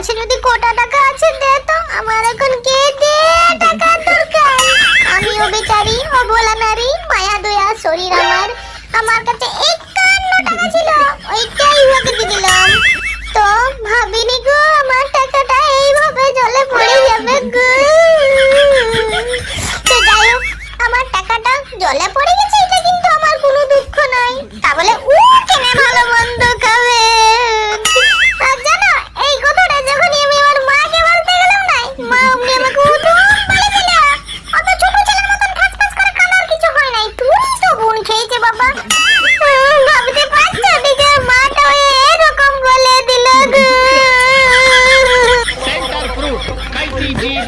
কাছে যদি কোটা টাকা আছে দে তো, আমার এখন কে দে টাকা দরকার। আমিও বেচারি অবলা নারী, মায়া দয়া শরীর আমার। আমার কাছে 51 টাকা ছিল, ওইটাই ওকে দিয়ে দিলাম। তো ভাবিনি গো আমার টাকাটা এইভাবে জলে পড়ে যাবে গো। তো যাই হোক, আমার টাকাটা জলে পড়ে গেছে, এটা কিন্তু আমার কোনো দুঃখ নাই। তাহলে ও কেনে ভালো মন্দ খাবে। আর জানো, এই কথাটা যখনই আমি আমার মাকে বলতে গেলাম না, মা অমনি আমাকে উঠুন বলে দিল, অত ছোট ছেলের মতন খাসখাস করে কানার কিছু হয় নাই, তুই তো বোন খেয়েছে বাবা। ভাবতে পারছো নিজের মাটা এরকম বলে দিল গো। सेंटर फ्रूट कल्टी जीव